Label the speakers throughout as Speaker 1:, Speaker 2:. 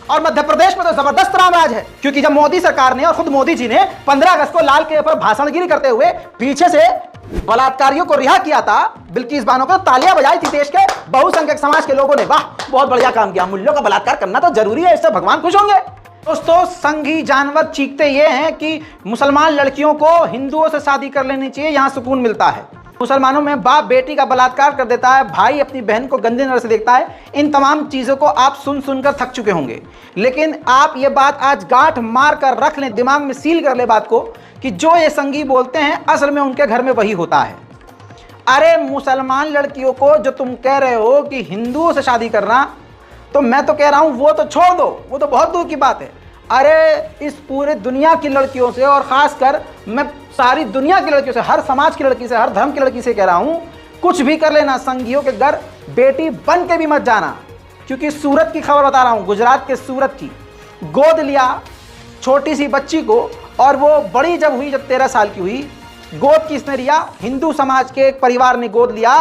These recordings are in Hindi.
Speaker 1: और मध्य प्रदेश में तो जबरदस्त रामराज है, क्योंकि जब मोदी सरकार ने और खुद मोदी जी ने 15 अगस्त को लाल किले पर भाषणगिरी करते हुए पीछे से बलात्कारियों को रिहा किया था, बिल्किस बानो को तालियां बजाई थी देश के बहुसंख्यक समाज के लोगों ने। वाह, बहुत बढ़िया काम किया, मूल्यों का बलात्कार करना तो जरूरी है, इससे भगवान खुश होंगे। दोस्तों, संघी जानवर चीखते ये हैं कि मुसलमान लड़कियों को हिंदुओं से शादी कर लेनी चाहिए, यहां सुकून मिलता है। मुसलमानों में बाप बेटी का बलात्कार कर देता है, भाई अपनी बहन को गंदे नजर से देखता है। इन तमाम चीज़ों को आप सुन सुनकर थक चुके होंगे, लेकिन आप ये बात आज गांठ मार कर रख लें, दिमाग में सील कर ले बात को, कि जो ये संघी बोलते हैं असल में उनके घर में वही होता है। अरे मुसलमान लड़कियों को जो तुम कह रहे हो कि हिंदुओं से शादी करना, तो मैं तो कह रहा हूँ वो तो छोड़ दो, वो तो बहुत दूर की बात है। अरे इस पूरे दुनिया की लड़कियों से, और ख़ासकर मैं सारी दुनिया की लड़कियों से, हर समाज की लड़की से, हर धर्म की लड़की से कह रहा हूँ, कुछ भी कर लेना, संघियों के घर बेटी बन के भी मत जाना। क्योंकि सूरत की खबर बता रहा हूँ, गुजरात के सूरत की, गोद लिया छोटी सी बच्ची को, और वो बड़ी जब हुई, जब 13 साल की हुई, गोद किसने लिया? हिंदू समाज के एक परिवार ने गोद लिया।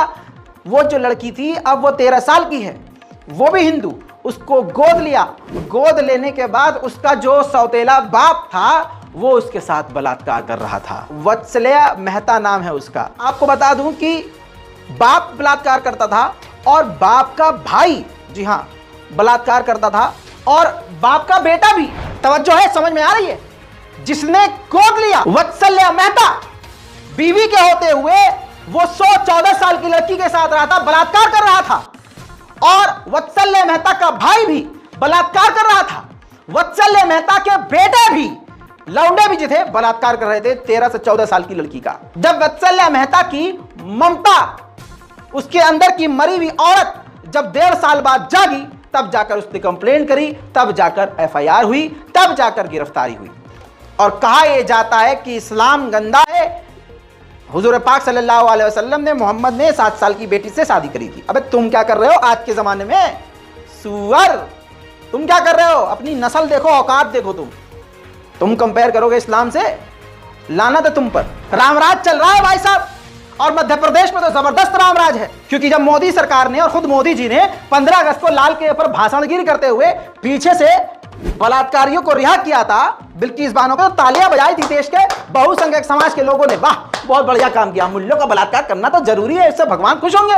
Speaker 1: वो जो लड़की थी अब वो 13 साल की है, वो भी हिंदू, उसको गोद लिया। गोद लेने के बाद उसका जो सौतेला बाप था वो उसके साथ बलात्कार कर रहा था। वत्सल्या मेहता नाम है उसका। आपको बता दूं कि बाप बलात्कार करता था और बाप का भाई, जी हाँ, बलात्कार करता था, और बाप का बेटा भी। तवज्जो है, समझ में आ रही है? जिसने गोद लिया, वत्सल्या मेहता, बीवी के होते हुए वो 14 साल की लड़की के साथ रहा था, बलात्कार कर रहा था। और वत्सल्या मेहता का भाई भी बलात्कार कर रहा था। वत्सल्या मेहता के बेटे भी, लौंडे भी जो थे, बलात्कार कर रहे थे 13 से 14 साल की लड़की का। जब वत्सल्या मेहता की ममता, उसके अंदर की मरी हुई औरत, जब 1.5 साल बाद जागी, तब जाकर उसने कंप्लेन करी, तब जाकर FIR हुई, तब जाकर गिरफ्तारी हुई। और कहा यह जाता है कि इस्लाम गंदा है। हुजूर पाक सल्लल्लाहु अलैहि वसल्लम ने, मोहम्मद ने 7 साल की बेटी से शादी करी थी। अबे तुम क्या कर रहे हो आज के जमाने में? सुअर, तुम क्या कर रहे हो? अपनी नस्ल देखो, औकात देखो। तुम कंपेयर करोगे इस्लाम से? लानत है तुम पर। रामराज चल रहा है भाई साहब, और मध्य प्रदेश में तो जबरदस्त रामराज है, क्योंकि जब मोदी सरकार ने और खुद मोदी जी ने 15 अगस्त को लाल किले पर भाषणगिरी करते हुए पीछे से बलात्कारियों को रिहा किया था, बिल्किस बानो को तालियां बजाई थी देश के बहुसंख्यक समाज के लोगों ने। वाह, बहुत बढ़िया काम किया, मूल्यों का बलात्कार करना तो जरूरी है, इससे भगवान खुश होंगे।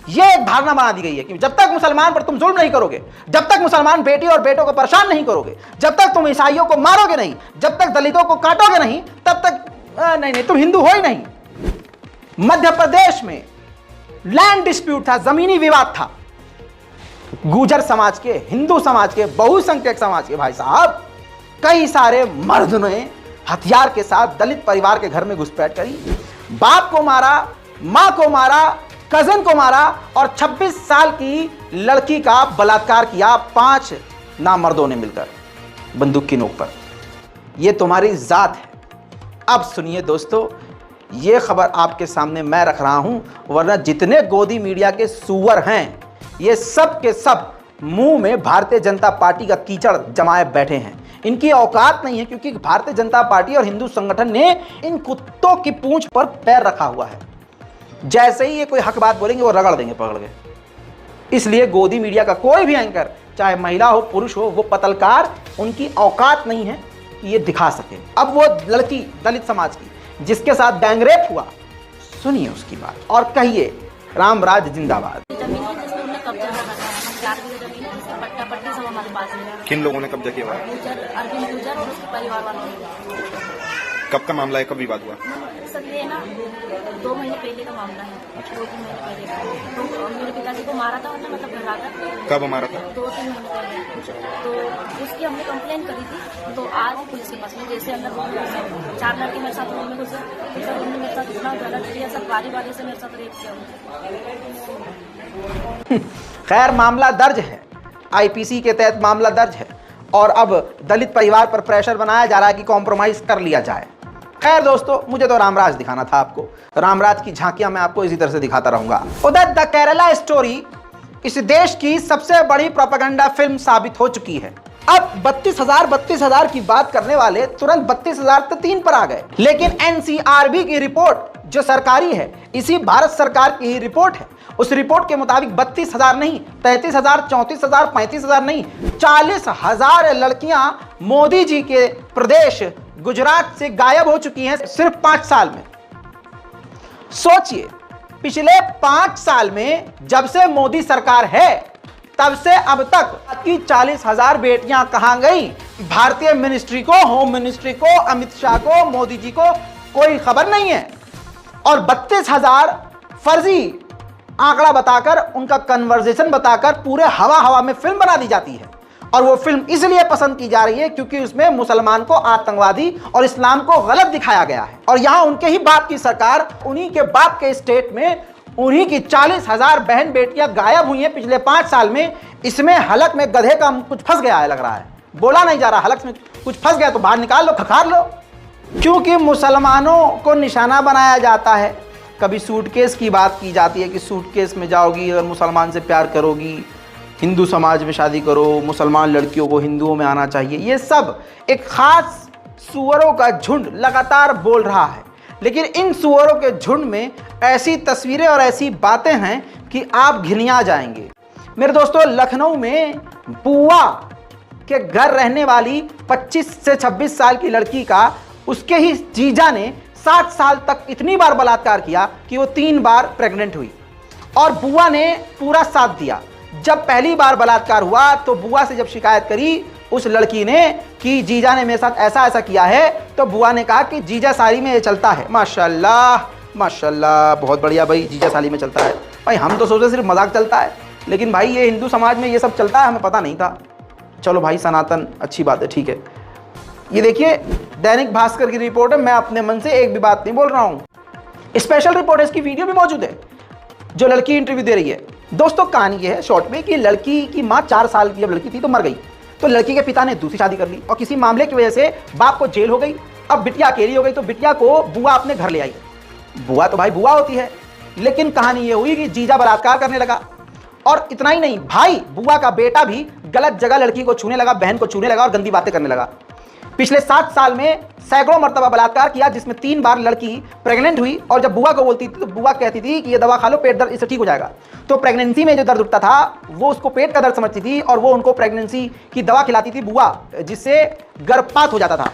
Speaker 1: यह एक धारणा बना दी गई है कि जब तक मुसलमान पर तुम जुल्म नहीं करोगे, जब तक मुसलमान बेटी और बेटों को परेशान नहीं करोगे, जब तक तुम ईसाइयों को मारोगे नहीं, जब तक दलितों को काटोगे नहीं, तब तक नहीं, तुम हिंदू हो ही नहीं। मध्य प्रदेश में लैंड डिस्प्यूट था, जमीनी विवाद था। गुर्जर समाज के, हिंदू समाज के, बहुसंख्यक समाज के भाई साहब, कई सारे मर्द ने हथियार के साथ दलित परिवार के घर में घुसपैठ करी, बाप को मारा, मां को मारा, कजिन को मारा, और 26 साल की लड़की का बलात्कार किया 5 नामर्दों ने मिलकर बंदूक की नोक पर। यह तुम्हारी जात है। अब सुनिए दोस्तों, यह खबर आपके सामने मैं रख रहा हूं, वरना जितने गोदी मीडिया के सुअर हैं, ये सब के सब मुंह में भारतीय जनता पार्टी का कीचड़ जमाए बैठे हैं। इनकी औकात नहीं है, क्योंकि भारतीय जनता पार्टी और हिंदू संगठन ने इन कुत्तों की पूंछ पर पैर रखा हुआ है। जैसे ही ये कोई हक बात बोलेंगे वो रगड़ देंगे पकड़ के। इसलिए गोदी मीडिया का कोई भी एंकर, चाहे महिला हो पुरुष हो, वो पत्रकार, उनकी औकात नहीं है कि ये दिखा सके। अब वो लड़की दलित समाज की जिसके साथ गैंगरेप हुआ, सुनिए उसकी बात और कहिए रामराज जिंदाबाद।
Speaker 2: किन लोगों ने कब्जा किया हुआ?
Speaker 3: अरविंद गुर्जर और उसके परिवार वालों ने।
Speaker 2: कब का मामला है, कब विवाद हुआ?
Speaker 3: सर ये ना 2 महीने पहले का मामला है। 2-3 महीने पहले का। तो मेरे पिताजी को मारा था, मतलब घर आकर।
Speaker 2: कब मारा था?
Speaker 3: 2-3 महीने पहले। तो उसकी हमने कंप्लेन करी थी। तो आज पुलिस के पास में, जैसे अंदर 4 लड़के मेरे साथ रूम में घुसे, सर उन्होंने मेरे साथ इतना गलत किया, सब बारी से मेरे साथ रेप किया।
Speaker 1: खैर, मामला दर्ज है, IPC के तहत मामला दर्ज है, और अब दलित परिवार पर प्रेशर बनाया जा रहा है कि कॉम्प्रोमाइज कर लिया जाए। खैर दोस्तों, मुझे तो रामराज दिखाना था आपको। रामराज की झांकियां मैं आपको इसी तरह से दिखाता रहूंगा। उधर द केरला स्टोरी इस देश की सबसे बड़ी प्रोपेगेंडा फिल्म साबित हो चुकी है। अब 32,000 की बात करने वाले तुरंत 32,000 तो 3 पर आ गए। लेकिन NCRB की रिपोर्ट जो सरकारी है, इसी भारत सरकार की ही रिपोर्ट है, उस रिपोर्ट के मुताबिक 32,000 नहीं, 33,000, 34,000, 35,000 नहीं, 40,000 लड़कियां मोदी जी के प्रदेश गुजरात से गायब हो चुकी हैं सिर्फ 5 साल में। सोचिए, पिछले 5 साल में जब से मोदी सरकार है तब से अब तक की 40,000 बेटियां कहां गई? भारतीय मिनिस्ट्री को, होम मिनिस्ट्री को, अमित शाह को, मोदी जी को कोई खबर नहीं है। और 32,000 फर्जी आंकड़ा बताकर, उनका कन्वर्सेशन बताकर पूरे हवा हवा में फिल्म बना दी जाती है। और वो फिल्म इसलिए पसंद की जा रही है क्योंकि उसमें मुसलमान को आतंकवादी और इस्लाम को गलत दिखाया गया है। और यहां उनके ही बाप की सरकार, उन्हीं के बाप के स्टेट में उन्हीं की 40,000 बहन बेटियां गायब हुई हैं पिछले 5 साल में। इसमें हलक में गधे का कुछ फंस गया है, लग रहा है, बोला नहीं जा रहा। हलक में कुछ फंस गया तो बाहर निकाल लो, खखार लो। क्योंकि मुसलमानों को निशाना बनाया जाता है। कभी सूटकेस की बात की जाती है कि सूटकेस में जाओगी अगर मुसलमान से प्यार करोगी, हिंदू समाज में शादी करो, मुसलमान लड़कियों को हिंदुओं में आना चाहिए। ये सब एक खास सुअरों का झुंड लगातार बोल रहा है। लेकिन इन सुअरों के झुंड में ऐसी तस्वीरें और ऐसी बातें हैं कि आप घिनिया जाएंगे। मेरे दोस्तों, लखनऊ में बुआ के घर रहने वाली 25 से 26 साल की लड़की का उसके ही जीजा ने 7 साल तक इतनी बार बलात्कार किया कि वो 3 बार प्रेग्नेंट हुई। और बुआ ने पूरा साथ दिया। जब पहली बार बलात्कार हुआ तो बुआ से जब शिकायत करी उस लड़की ने कि जीजा ने मेरे साथ ऐसा ऐसा किया है, तो बुआ ने कहा कि जीजा साली में ये चलता है। माशाल्लाह माशाल्लाह, बहुत बढ़िया भाई, जीजा साली में चलता है। भाई हम तो सोचे सिर्फ मजाक चलता है, लेकिन भाई ये हिंदू समाज में ये सब चलता है, हमें पता नहीं था। चलो भाई, सनातन अच्छी बात है, ठीक है। ये देखिए, दैनिक भास्कर की रिपोर्ट है, मैं अपने मन से एक भी बात नहीं बोल रहा हूँ। स्पेशल रिपोर्ट है, इसकी वीडियो भी मौजूद है, जो लड़की इंटरव्यू दे रही है। दोस्तों, कहानी ये है शॉर्ट में कि लड़की की माँ 4 साल की जब लड़की थी तो मर गई। तो लड़की के पिता ने दूसरी शादी कर ली और किसी मामले की वजह से बाप को जेल हो गई। अब बिटिया अकेली हो गई तो बिटिया को बुआ अपने घर ले आई। बुआ तो भाई बुआ होती है, लेकिन कहानी ये हुई कि जीजा बलात्कार करने लगा। और इतना ही नहीं, भाई बुआ का बेटा भी गलत जगह लड़की को छूने लगा, बहन को छूने लगा और गंदी बातें करने लगा। पिछले 7 साल में सैकड़ों मर्तबा बलात्कार किया, जिसमें 3 बार लड़की प्रेग्नेंट हुई। और जब बुआ को बोलती थी तो बुआ कहती थी कि ये दवा खा लो, पेट दर्द इससे ठीक हो जाएगा। तो प्रेगनेंसी में जो दर्द उठता था वो उसको पेट का दर्द समझती थी और वो उनको प्रेगनेंसी की दवा खिलाती थी बुआ, जिससे गर्भपात हो जाता था।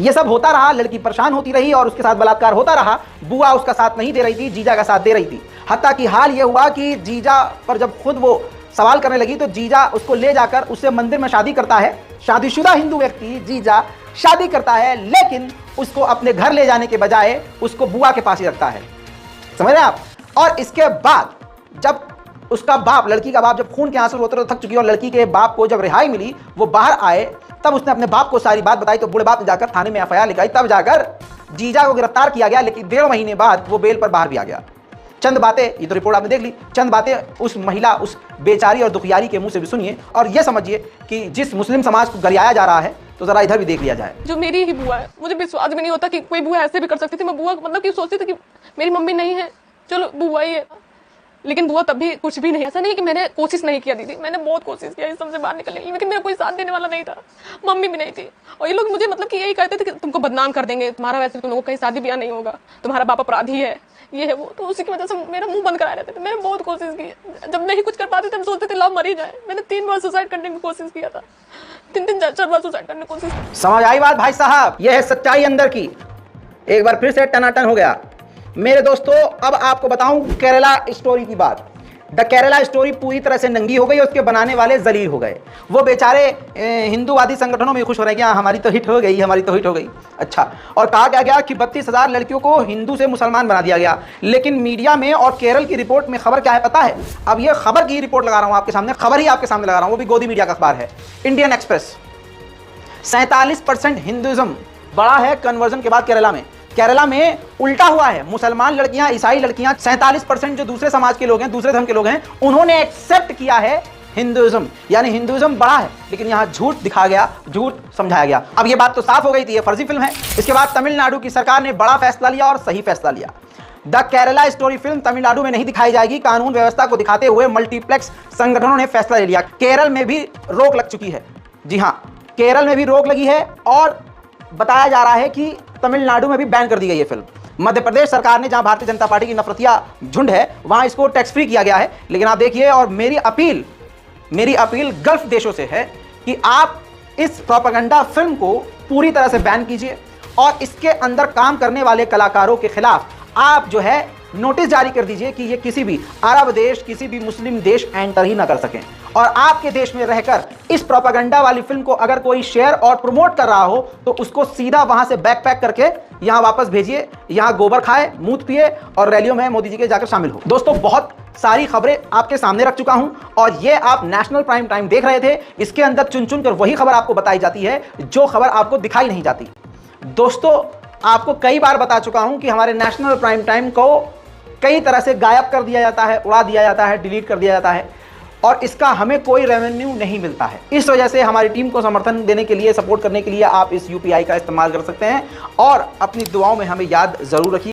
Speaker 1: ये सब होता रहा, लड़की परेशान होती रही और उसके साथ बलात्कार होता रहा। बुआ उसका साथ नहीं दे रही थी, जीजा का साथ दे रही थी। हत्ता कि हाल ये हुआ कि जीजा पर जब खुद वो सवाल करने लगी तो जीजा उसको ले जाकर उससे मंदिर में शादी करता है। शादीशुदा हिंदू व्यक्ति जीजा शादी करता है, लेकिन उसको अपने घर ले जाने के बजाय उसको बुआ के पास ही रखता है। समझ रहे हैं आप? और इसके बाद जब उसका बाप, लड़की का बाप, जब खून के आंसू रोते रोते थक चुकी और लड़की के बाप को जब रिहाई मिली, वो बाहर आए, तब उसने अपने बाप को सारी बात बताई। तो बूढ़े बाप ने जाकर थाने में एफआईआर लिखाई, तब जाकर जीजा को गिरफ्तार किया गया। लेकिन 1.5 महीने बाद वो बेल पर बाहर भी आ गया। चंद बातें, ये तो रिपोर्ट आपने देख ली, चंद बातें उस महिला, उस बेचारी और दुखियारी के मुंह से भी सुनिए और ये समझिए कि जिस मुस्लिम समाज को गरियाया जा रहा है तो जरा इधर भी देख लिया जाए।
Speaker 4: जो मेरी ही बुआ है, मुझे विश्वास भी नहीं होता कि कोई बुआ ऐसे भी कर सकती थी। मैं बुआ मतलब कि सोचती थी कि मेरी मम्मी नहीं है, चलो बुआ ही है, लेकिन बुआ तब भी कुछ भी नहीं। ऐसा नहीं कि मैंने कोशिश नहीं किया दीदी, मैंने बहुत कोशिश किया इस सबसे बाहर निकलने की, लेकिन मेरा कोई साथ देने वाला नहीं था, मम्मी भी नहीं थी। और ये लोग मुझे मतलब कि यही कहते थे कि तुमको बदनाम कर देंगे, तुम्हारा वैसे तुम लोगों को कहीं शादी ब्याह नहीं होगा, तुम्हारा बाप अपराधी है, ये है वो। तो उसी की वजह से मेरा मुंह बंद कराए रहते थे। मैंने बहुत कोशिश की, जब नहीं कुछ कर पाते थे हम सोचते थे लाभ मर ही जाए। मैंने 3 बार सुसाइड करने की कोशिश किया था, 3 4 बार सुसाइड करने की कोशिश।
Speaker 1: समझ आई बात भाई साहब? यह है सच्चाई अंदर की। एक बार फिर से टनाटन हो गया। मेरे दोस्तों, अब आपको बताऊं केरला स्टोरी की बात। द केरला स्टोरी पूरी तरह से नंगी हो गई, उसके बनाने वाले जलील हो गए। वो बेचारे हिंदूवादी संगठनों में खुश हो रहे हैं कि हमारी तो हिट हो गई, हमारी तो हिट हो गई। अच्छा, और कहा क्या गया कि 32,000 लड़कियों को हिंदू से मुसलमान बना दिया गया। लेकिन मीडिया में और केरल की रिपोर्ट में खबर क्या है पता है? अब ये खबर की रिपोर्ट लगा रहा हूं आपके सामने, खबर ही आपके सामने लगा रहा हूं, वो भी गोदी मीडिया का अखबार है, इंडियन एक्सप्रेस। 47% हिंदुइज्म बढ़ा है कन्वर्जन के बाद केरला में। केरला में उल्टा हुआ है, मुसलमान लड़कियां, ईसाई लड़कियां, 47% जो दूसरे समाज के लोग हैं, दूसरे धर्म के लोग हैं, उन्होंने एक्सेप्ट किया है हिंदुइज्म, यानी हिंदुइज्म बढ़ा है। लेकिन यहां झूठ दिखा गया, झूठ समझाया गया। अब ये बात तो साफ हो गई थी, ये फर्जी फिल्म है। इसके बाद तमिलनाडु की सरकार ने बड़ा फैसला लिया और सही फैसला लिया। The Kerala story film Tamil Nadu में नहीं दिखाई जाएगी। कानून व्यवस्था को दिखाते हुए मल्टीप्लेक्स संगठनों ने फैसला ले लिया। केरल में भी रोक लग चुकी है। जी हाँ, केरल में भी रोक लगी है और बताया जा रहा है कि तमिलनाडु में भी बैन कर दी गई है फिल्म। मध्य प्रदेश सरकार ने, जहां भारतीय जनता पार्टी की नफरतिया झुंड है, वहां इसको टैक्स फ्री किया गया है। लेकिन आप देखिए, और मेरी अपील गल्फ देशों से है कि आप इस प्रोपेगेंडा फिल्म को पूरी तरह से बैन कीजिए और इसके अंदर काम करने वाले कलाकारों के खिलाफ आप जो है नोटिस जारी कर दीजिए कि ये किसी भी अरब देश, किसी भी मुस्लिम देश एंटर ही ना कर सकें। और आपके देश में रहकर इस प्रोपेगेंडा वाली फिल्म को अगर कोई शेयर और प्रमोट कर रहा हो तो उसको सीधा वहां से बैकपैक करके यहां वापस भेजिए, यहां गोबर खाए, मूत पिए और रैलियों में मोदी जी के जाकर शामिल हो। दोस्तों, बहुत सारी खबरें आपके सामने रख चुका हूं और ये आप नेशनल प्राइम टाइम देख रहे थे। इसके अंदर चुन चुन कर वही खबर आपको बताई जाती है जो खबर आपको दिखाई नहीं जाती। दोस्तों, आपको कई बार बता चुका हूं कि हमारे नेशनल प्राइम टाइम को कई तरह से गायब कर दिया जाता है, उड़ा दिया जाता है, डिलीट कर दिया जाता है और इसका हमें कोई रेवेन्यू नहीं मिलता है। इस वजह से हमारी टीम को समर्थन देने के लिए, सपोर्ट करने के लिए आप इस UPI का इस्तेमाल कर सकते हैं और अपनी दुआओं में हमें याद जरूर रखिए।